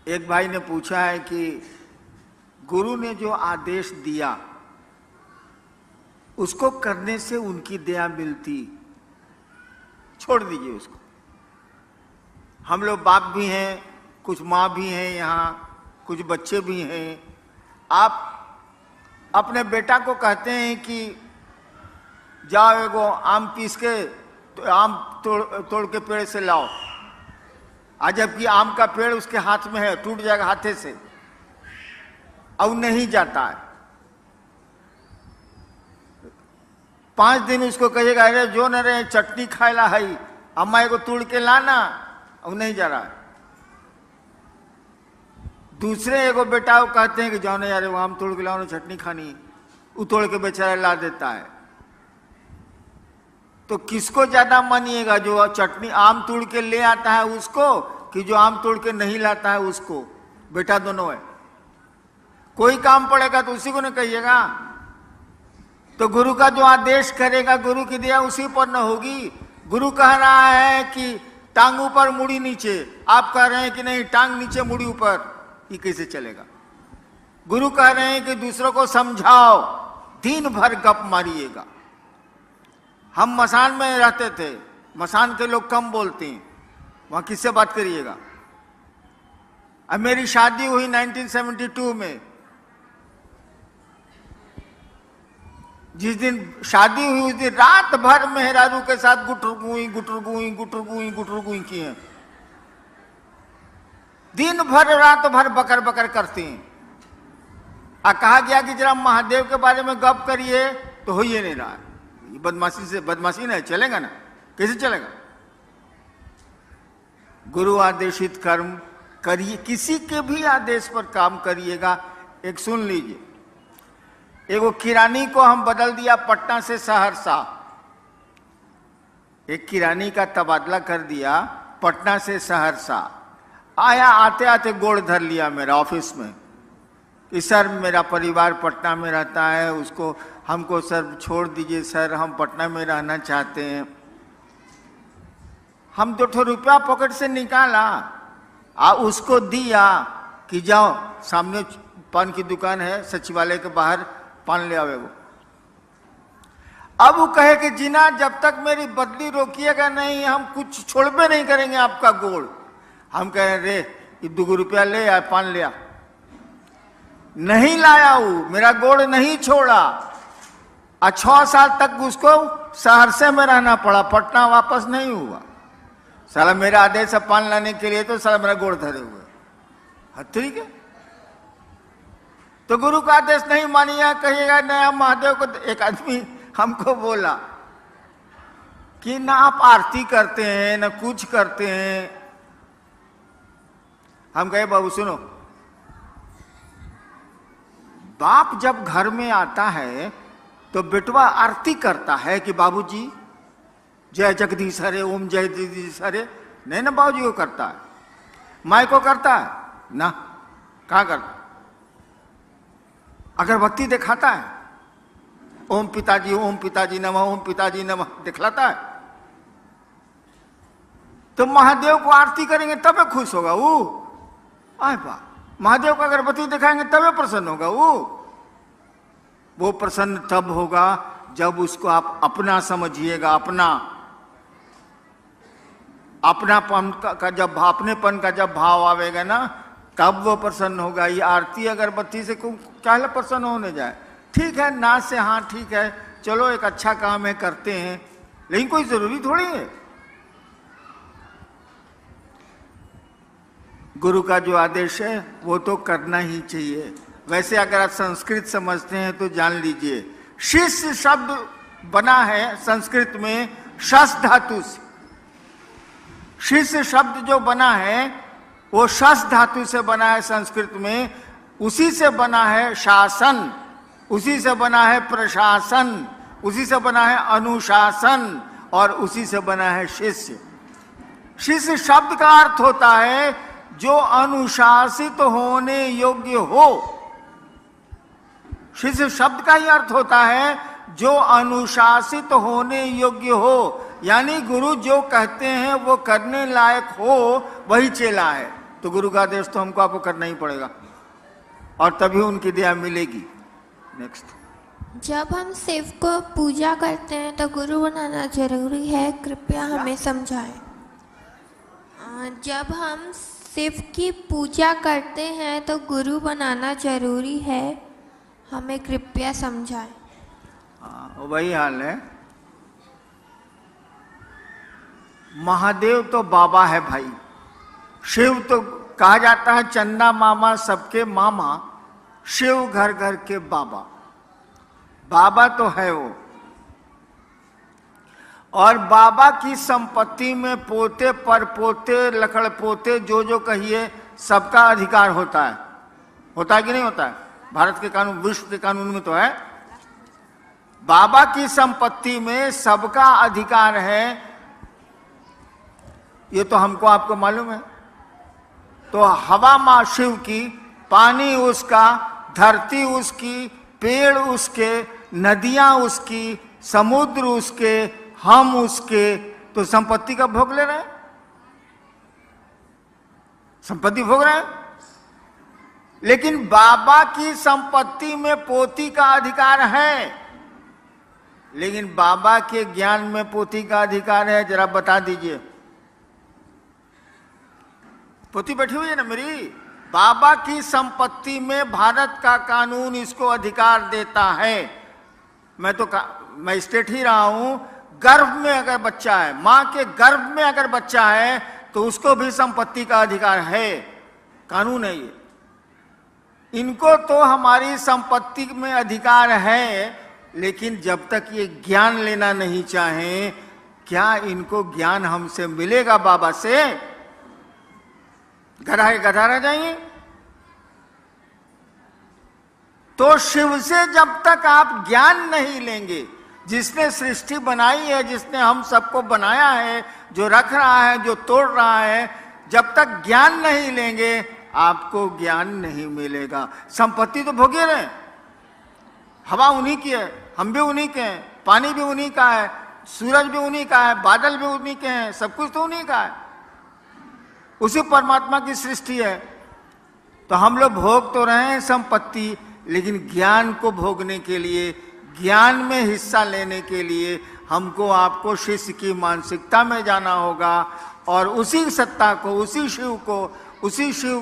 एक भाई ने पूछा है कि गुरु ने जो आदेश दिया उसको करने से उनकी दया मिलती, छोड़ दीजिए उसको। हम लोग बाप भी हैं, कुछ माँ भी हैं, यहाँ कुछ बच्चे भी हैं। आप अपने बेटा को कहते हैं कि जाओ एगो आम पीस के तो आम तोड़ के पेड़ से लाओ, आज जबकि आम का पेड़ उसके हाथ में है, टूट जाएगा हाथे से, अब नहीं जाता है। 5 दिन उसको कहिएगा अरे जो न रहे चटनी खाएला है, अम्मा एगो तोड़ के लाना, अब नहीं जा रहा है। दूसरे एगो बेटा को कहते हैं कि जाओ ना यार वो आम तोड़ के लाओ ना, चटनी खानी, वो तोड़ के बेचारा ला देता है। तो किसको ज्यादा मानिएगा, जो चटनी आम तोड़ के ले आता है उसको, कि जो आम तोड़ के नहीं लाता है उसको? बेटा दोनों है, कोई काम पड़ेगा तो उसी को न कहिएगा। तो गुरु का जो आदेश करेगा, गुरु की दया उसी पर न होगी। गुरु कह रहा है कि टांग ऊपर मुड़ी नीचे, आप कह रहे हैं कि नहीं टांग नीचे मुड़ी ऊपर, ये कैसे चलेगा? गुरु कह रहे हैं कि दूसरों को समझाओ, दिन भर गप मारिएगा। हम मसान में रहते थे, मसान के लोग कम बोलते हैं, वहां किससे बात करिएगा? अब मेरी शादी हुई 1972 में, जिस दिन शादी हुई उस दिन रात भर मेहरारू के साथ गुटरगुई गुटरगुई गुटरगुई गुटरगुई की हैं। दिन भर रात भर बकर बकर करते हैं। आ कहा गया कि जरा महादेव के बारे में गप करिए, तो हो ही नहीं रहा है। ये बदमाशी से बदमाशी नहीं चलेगा ना, कैसे चलेगा? गुरु आदेशित कर्म करिए, किसी के भी आदेश पर काम करिएगा। एक सुन लीजिए, एगो किरानी को हम बदल दिया पटना से सहरसा, एक किरानी का तबादला कर दिया पटना से सहरसा। आया, आते आते गोड़ धर लिया मेरा ऑफिस में कि सर मेरा परिवार पटना में रहता है, उसको हमको सर छोड़ दीजिए सर, हम पटना में रहना चाहते हैं। हम 2 रुपया पॉकेट से निकाला उसको दिया कि जाओ सामने पान की दुकान है सचिवालय के बाहर, पान ले आवे वो। अब वो कहे कि जीना जब तक मेरी बदली रोकिएगा नहीं हम कुछ छोड़बे नहीं करेंगे आपका गोड़। हम कहे रे 2 रुपया ले आ, पान ले आ। नहीं लाया वो, मेरा गोड़ नहीं छोड़ा। 6 साल तक उसको सहरसे में रहना पड़ा, पटना वापस नहीं हुआ। साला मेरा आदेश है पान लाने के लिए, तो साला मेरा गोड़ धरे हुए। ठीक है, तो गुरु का आदेश नहीं मानिएगा, कहिएगा नया महादेव को। एक आदमी हमको बोला कि ना आप आरती करते हैं ना कुछ करते हैं। हम कहे बाबू सुनो, बाप जब घर में आता है तो बेटवा आरती करता है कि बाबूजी जय जगदीश हरे, ओम जय जगदीश हरे। नहीं ना बाबूजी को करता है, माई को करता है ना, कहाँ करता? अगरबत्ती दिखाता है, ओम पिताजी नमः, ओम पिताजी नमः दिखलाता है। तो महादेव को आरती करेंगे तब खुश होगा वो। आए बा, महादेव को अगरबत्ती दिखाएंगे तब प्रसन्न होगा वो प्रसन्न तब होगा जब उसको आप अपना समझिएगा। अपनापन का जब अपनेपन का जब भाव आवेगा ना, तब वो प्रसन्न होगा। ये आरती अगरबत्ती से क्या प्रसन्न होने जाए? ठीक है ना से हाँ ठीक है, चलो एक अच्छा काम है करते हैं, लेकिन कोई जरूरी थोड़ी है। गुरु का जो आदेश है वो तो करना ही चाहिए। वैसे अगर आप संस्कृत समझते हैं तो जान लीजिए, शिष्य शब्द बना है संस्कृत में शस धातु से। शिष्य शब्द जो बना है वो शस धातु से बना है संस्कृत में। उसी से बना है शासन, उसी से बना है प्रशासन, उसी से बना है अनुशासन, और उसी से बना है शिष्य। शिष्य शब्द का अर्थ होता है जो अनुशासित होने योग्य हो। शिष्य शब्द का ही अर्थ होता है जो अनुशासित होने योग्य हो, यानी गुरु जो कहते हैं वो करने लायक हो, वही चेला है। तो गुरु का आदेश तो हमको आपको करना ही पड़ेगा और तभी उनकी दया मिलेगी। नेक्स्ट। जब हम शिव को पूजा करते हैं तो गुरु बनाना जरूरी है, कृपया हमें समझाएं। जब हम शिव की पूजा करते हैं तो गुरु बनाना जरूरी है, हमें कृपया समझाएं। वही हाल है। महादेव तो बाबा है भाई, शिव तो कहा जाता है चंदा मामा सबके मामा, शिव घर घर के बाबा। बाबा तो है वो, और बाबा की संपत्ति में पोते पर पोते लकड़ पोते जो जो कहिए सबका अधिकार होता है कि नहीं होता है? भारत के कानून, विश्व के कानून में तो है। बाबा की संपत्ति में सबका अधिकार है, ये तो हमको आपको मालूम है। तो हवा मां शिव की, पानी उसका, धरती उसकी, पेड़ उसके, नदियां उसकी, समुद्र उसके, हम उसके, तो संपत्ति का भोग ले रहे हैं, संपत्ति भोग रहे हैं। लेकिन बाबा की संपत्ति में पोती का अधिकार है, लेकिन बाबा के ज्ञान में पोती का अधिकार है, जरा बता दीजिए। पोती बैठी हुई है ना मेरी। बाबा की संपत्ति में भारत का कानून इसको अधिकार देता है। मैं स्टेट ही रहा हूं, गर्भ में अगर बच्चा है, मां के गर्भ में अगर बच्चा है तो उसको भी संपत्ति का अधिकार है, कानून है ये। इनको तो हमारी संपत्ति में अधिकार है, लेकिन जब तक ये ज्ञान लेना नहीं चाहें, क्या इनको ज्ञान हमसे मिलेगा बाबा से? गधा के गधा रह जाएंगे। तो शिव से जब तक आप ज्ञान नहीं लेंगे, जिसने सृष्टि बनाई है, जिसने हम सबको बनाया है, जो रख रहा है, जो तोड़ रहा है, जब तक ज्ञान नहीं लेंगे आपको ज्ञान नहीं मिलेगा। संपत्ति तो भोगे रहे, हवा उन्हीं की है, हम भी उन्हीं के हैं, पानी भी उन्हीं का है, सूरज भी उन्हीं का है, बादल भी उन्हीं के हैं, सब कुछ तो उन्हीं का है, उसी परमात्मा की सृष्टि है। तो हम लोग भोग तो रहे हैं संपत्ति, लेकिन ज्ञान को भोगने के लिए, ज्ञान में हिस्सा लेने के लिए हमको आपको शिष्य की मानसिकता में जाना होगा और उसी सत्ता को, उसी शिव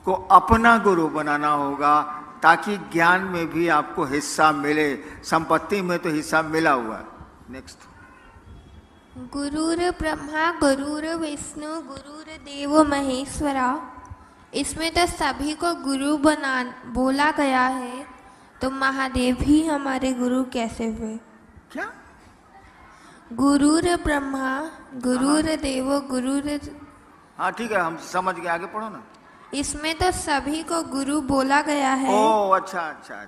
को अपना गुरु बनाना होगा, ताकि ज्ञान में भी आपको हिस्सा मिले। संपत्ति में तो हिस्सा मिला हुआ है। नेक्स्ट। गुरुर ब्रह्मा गुरुर विष्णु गुरुर देव महेश्वरा, इसमें तो सभी को गुरु बोला गया है, तो महादेव ही हमारे गुरु कैसे हुए? क्या? गुरुर ब्रह्मा गुरुर देव गुरुर, हाँ ठीक है, हम समझ गए, आगे पढ़ो ना। इसमें तो सभी को गुरु बोला गया है। ओ अच्छा।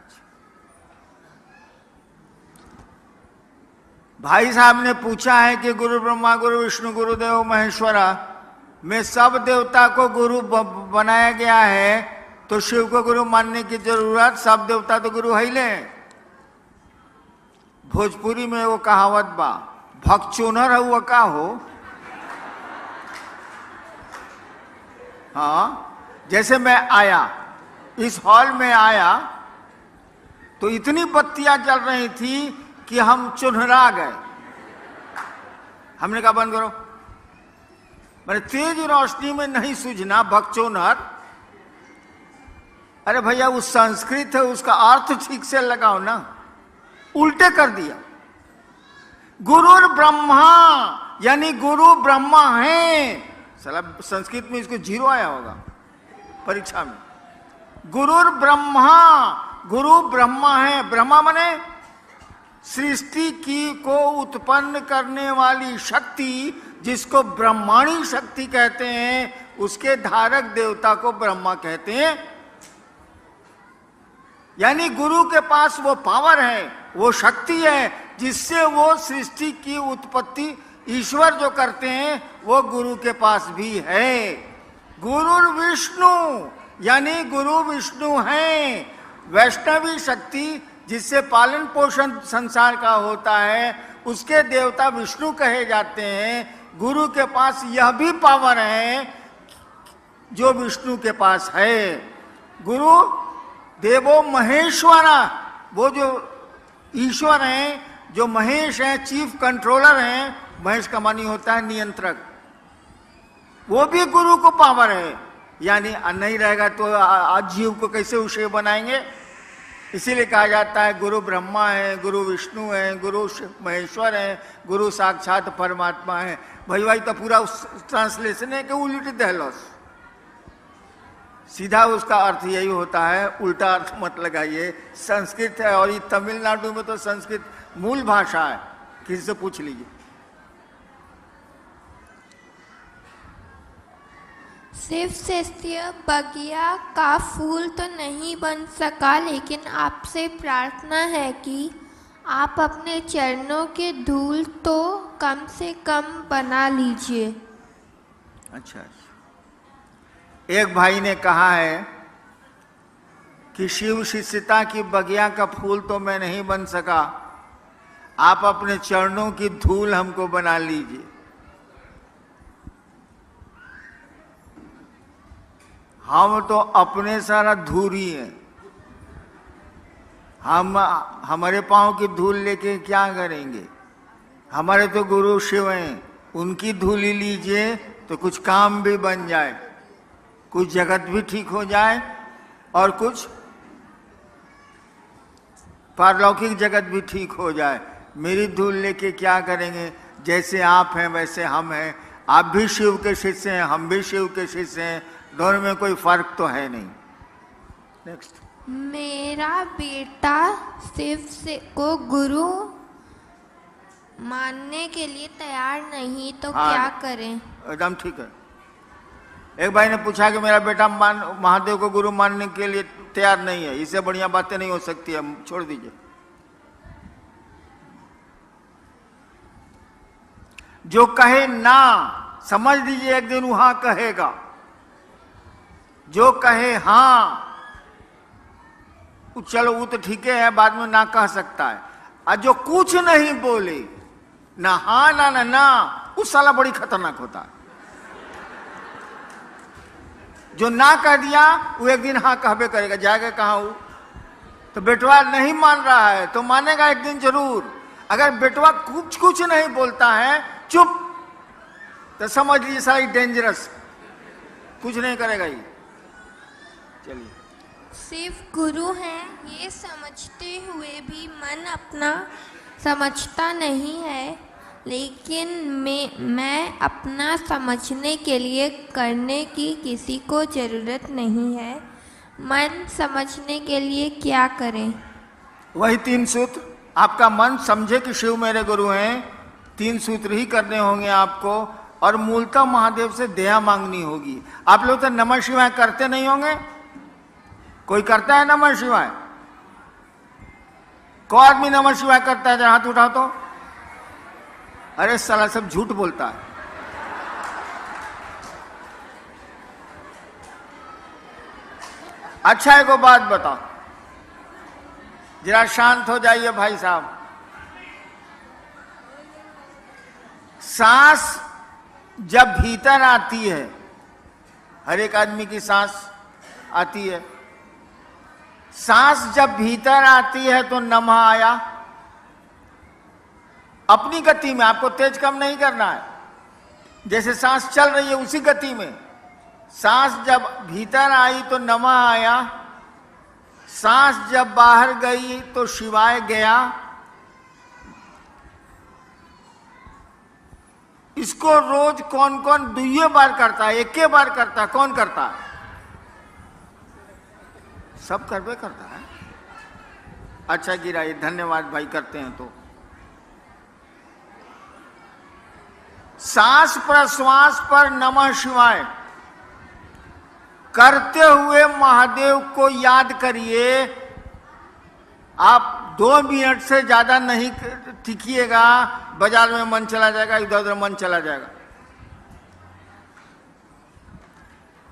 भाई साहब ने पूछा है कि गुरु ब्रह्मा गुरु विष्णु गुरुदेव महेश्वरा में सब देवता को गुरु बनाया गया है, तो शिव को गुरु मानने की जरूरत, सब देवता तो गुरु है ही ले। भोजपुरी में वो कहावत बा, भगचोनर हुआ का हो। हाँ, जैसे मैं आया, इस हॉल में आया तो इतनी बत्तियां जल रही थी कि हम चुनहरा गए। हमने कहा बंद करो, मैंने तेज रोशनी में नहीं सूझना, भगचोनर। अरे भैया वो संस्कृत है, उसका अर्थ ठीक से लगाओ ना, उल्टे कर दिया। गुरुर ब्रह्मा यानी गुरु ब्रह्मा है। साला संस्कृत में इसको 0 आया होगा परीक्षा में। गुरुर ब्रह्मा, गुरु ब्रह्मा है। ब्रह्मा माने सृष्टि की को उत्पन्न करने वाली शक्ति, जिसको ब्रह्माणी शक्ति कहते हैं, उसके धारक देवता को ब्रह्मा कहते हैं। यानी गुरु के पास वो पावर है, वो शक्ति है, जिससे वो सृष्टि की उत्पत्ति ईश्वर जो करते हैं वो गुरु के पास भी है। गुरु विष्णु यानी गुरु विष्णु हैं। वैष्णवी शक्ति जिससे पालन पोषण संसार का होता है, उसके देवता विष्णु कहे जाते हैं। गुरु के पास यह भी पावर है जो विष्णु के पास है। गुरु देवो महेश्वरा, वो जो ईश्वर हैं, जो महेश हैं, चीफ कंट्रोलर हैं। महेश का मानी होता है नियंत्रक। वो भी गुरु को पावर है, यानी नहीं रहेगा तो आज जीव को कैसे उसे बनाएंगे। इसीलिए कहा जाता है गुरु ब्रह्मा है, गुरु विष्णु है, गुरु महेश्वर है, गुरु साक्षात परमात्मा है। भाई तो पूरा ट्रांसलेशन है कि उल्टी दहलोस। सीधा उसका अर्थ यही होता है, उल्टा अर्थ मत लगाइए। संस्कृत है और ये तमिलनाडु में तो संस्कृत मूल भाषा है, किसी से पूछ लीजिए। शिव शिष्य बगिया का फूल तो नहीं बन सका, लेकिन आपसे प्रार्थना है कि आप अपने चरणों के धूल तो कम से कम बना लीजिए। अच्छा, एक भाई ने कहा है कि शिव शिष्यता की बगिया का फूल तो मैं नहीं बन सका, आप अपने चरणों की धूल हमको बना लीजिए। हम तो अपने सारा धूरी हैं। हम हमारे पांव की धूल लेके क्या करेंगे। हमारे तो गुरु शिव हैं, उनकी धूल ही लीजिए तो कुछ काम भी बन जाए, कुछ जगत भी ठीक हो जाए और कुछ पारलौकिक जगत भी ठीक हो जाए। मेरी धूल लेके क्या करेंगे। जैसे आप हैं वैसे हम हैं, आप भी शिव के शिष्य हैं, हम भी शिव के शिष्य हैं, दोनों में कोई फर्क तो है नहीं। नेक्स्ट। मेरा बेटा शिव से को गुरु मानने के लिए तैयार नहीं, तो क्या करें। एकदम ठीक है। एक भाई ने पूछा कि मेरा बेटा महादेव को गुरु मानने के लिए तैयार नहीं है, इससे बढ़िया बातें नहीं हो सकती है, छोड़ दीजिए। जो कहे ना, समझ लीजिए एक दिन वहां कहेगा। जो कहे हाँ, चलो वो तो ठीक है, बाद में ना कह सकता है। और जो कुछ नहीं बोले, ना हाँ ना ना ना, उस साला बड़ी खतरनाक होता है। जो ना कह दिया वो एक दिन हाँ कहबे करेगा। जाएगा कहाँ वो। तो बेटवा नहीं मान रहा है तो मानेगा एक दिन जरूर। अगर बेटवा कुछ नहीं बोलता है, चुप, तो समझ लीजिए सारी डेंजरस, कुछ नहीं करेगा ये। चलिए। शिव गुरु हैं ये समझते हुए भी मन अपना समझता नहीं है, लेकिन मैं अपना समझने के लिए करने की किसी को ज़रूरत नहीं है। मन समझने के लिए क्या करें। वही 3 सूत्र। आपका मन समझे कि शिव मेरे गुरु हैं, 3 सूत्र ही करने होंगे आपको। और मूलतः महादेव से दया मांगनी होगी। आप लोग तो नमः शिवाय करते नहीं होंगे। कोई करता है नमः शिवाय? कोई आदमी नमः शिवाय करता है? हाथ उठाओ तो। अरे साला सब झूठ बोलता है। अच्छा एक बात बताओ, जरा शांत हो जाइए भाई साहब। सांस जब भीतर आती है, हर एक आदमी की सांस आती है, सांस जब भीतर आती है तो नमः आया। अपनी गति में, आपको तेज कम नहीं करना है। जैसे सांस चल रही है उसी गति में सांस जब भीतर आई तो नमः आया, सांस जब बाहर गई तो शिवाय गया। इसको रोज कौन कौन 2 बार करता है, 1 बार करता है? कौन करता है? सब करवे करता है। अच्छा गिराइए, धन्यवाद भाई, करते हैं तो। सांस प्रश्वास पर नमः शिवाय करते हुए महादेव को याद करिए। आप 2 मिनट से ज्यादा नहीं टिकिएगा, बाजार में मन चला जाएगा, इधर उधर मन चला जाएगा।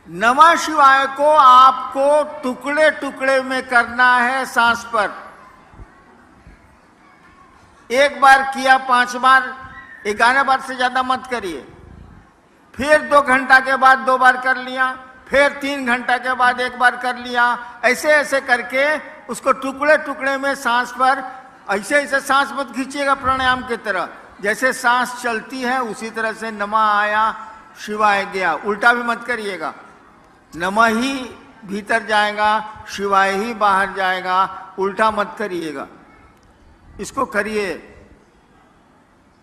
नमः शिवाय को आपको टुकड़े टुकड़े में करना है सांस पर। 1 बार किया, 5 बार, 11 बार से ज्यादा मत करिए। फिर 2 घंटा के बाद 2 बार कर लिया, फिर 3 घंटा के बाद एक बार कर लिया, ऐसे ऐसे करके उसको टुकड़े टुकड़े में सांस पर ऐसे ऐसे सांस मत खींचिएगा प्राणायाम की तरह, जैसे सांस चलती है उसी तरह से नमः आया शिवाय गया, उल्टा भी मत करिएगा। नमः ही भीतर जाएगा, शिवाय ही बाहर जाएगा, उल्टा मत करिएगा। इसको करिए,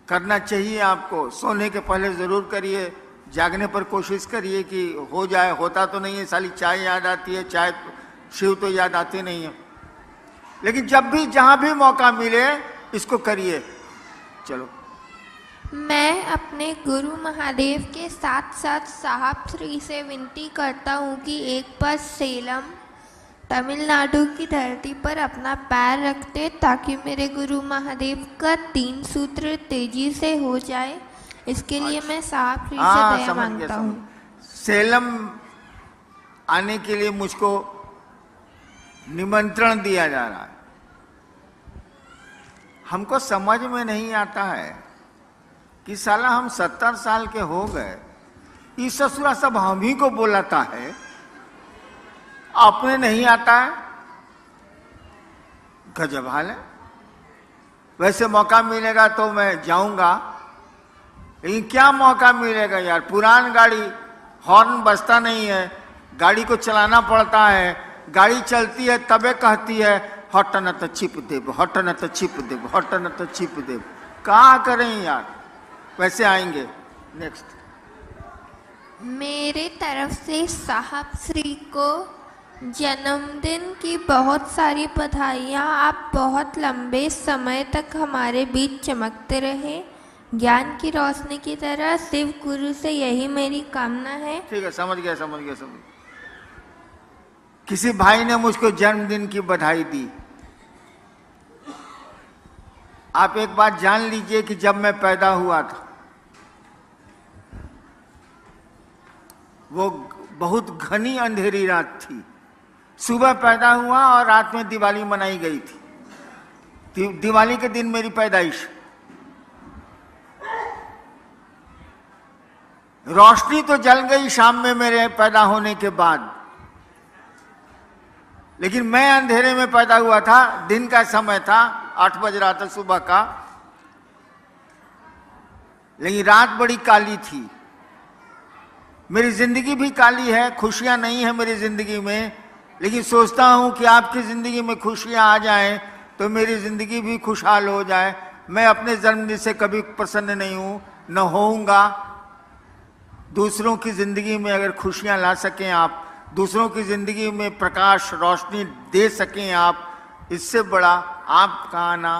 करना चाहिए आपको। सोने के पहले जरूर करिए, जागने पर कोशिश करिए कि हो जाए। होता तो नहीं है, साली चाय याद आती है, चाय शिव तो याद आती नहीं है, लेकिन जब भी जहां भी मौका मिले इसको करिए। चलो। मैं अपने गुरु महादेव के साथ साथ साहब श्री से विनती करता हूँ कि एक बार सेलम तमिलनाडु की धरती पर अपना पैर रखते ताकि मेरे गुरु महादेव का 3 सूत्र तेजी से हो जाए। इसके लिए मैं साहब श्री से दया मांगता हूँ। सेलम आने के लिए मुझको निमंत्रण दिया जा रहा है। हमको समझ में नहीं आता है कि साला हम 70 साल के हो गए, इस ससुरा सब हम ही को बोलाता है, अपने नहीं आता है। गजब हाल है। वैसे मौका मिलेगा तो मैं जाऊंगा, लेकिन क्या मौका मिलेगा यार। पुरान गाड़ी, हॉर्न बजता नहीं है, गाड़ी को चलाना पड़ता है, गाड़ी चलती है तबे कहती है हट न तो छिप देव, हट न तो छिप देव, हट न तो छिप देव। क्या करें यार। वैसे आएंगे। नेक्स्ट। मेरे तरफ से साहब श्री को जन्मदिन की बहुत सारी बधाइयाँ। आप बहुत लंबे समय तक हमारे बीच चमकते रहे, ज्ञान की रोशनी की तरह। शिव गुरु से यही मेरी कामना है। ठीक है, समझ गया समझ गया समझ गया। किसी भाई ने मुझको जन्मदिन की बधाई दी। आप एक बात जान लीजिए कि जब मैं पैदा हुआ था वो बहुत घनी अंधेरी रात थी। सुबह पैदा हुआ और रात में दिवाली मनाई गई थी। दिवाली के दिन मेरी पैदाइश। रोशनी तो जल गई शाम में मेरे पैदा होने के बाद, लेकिन मैं अंधेरे में पैदा हुआ था। दिन का समय था, 8 बज रहा था सुबह का, लेकिन रात बड़ी काली थी। मेरी जिंदगी भी काली है, खुशियां नहीं है मेरी जिंदगी में, लेकिन सोचता हूं कि आपकी जिंदगी में खुशियां आ जाएं तो मेरी जिंदगी भी खुशहाल हो जाए। मैं अपने जन्मदिन से कभी प्रसन्न नहीं हूं, न होऊंगा। दूसरों की जिंदगी में अगर खुशियां ला सकें आप, दूसरों की जिंदगी में प्रकाश रोशनी दे सकें आप, इससे बड़ा आपका आना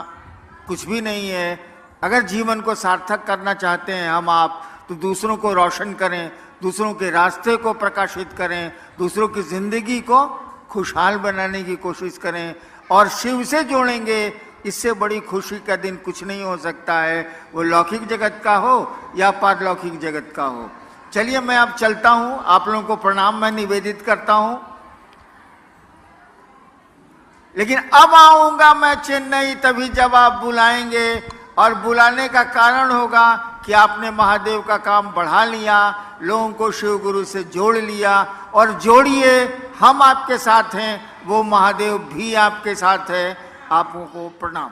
कुछ भी नहीं है। अगर जीवन को सार्थक करना चाहते हैं हम आप, तो दूसरों को रोशन करें, दूसरों के रास्ते को प्रकाशित करें, दूसरों की जिंदगी को खुशहाल बनाने की कोशिश करें और शिव से जोड़ेंगे। इससे बड़ी खुशी का दिन कुछ नहीं हो सकता है, वो लौकिक जगत का हो या पारलौकिक जगत का हो। चलिए मैं अब चलता हूं, आप लोगों को प्रणाम मैं निवेदित करता हूं। लेकिन अब आऊंगा मैं चेन्नई तभी जब आप बुलाएंगे, और बुलाने का कारण होगा कि आपने महादेव का काम बढ़ा लिया, लोगों को शिव गुरु से जोड़ लिया। और जोड़िए, हम आपके साथ हैं, वो महादेव भी आपके साथ है। आपको प्रणाम।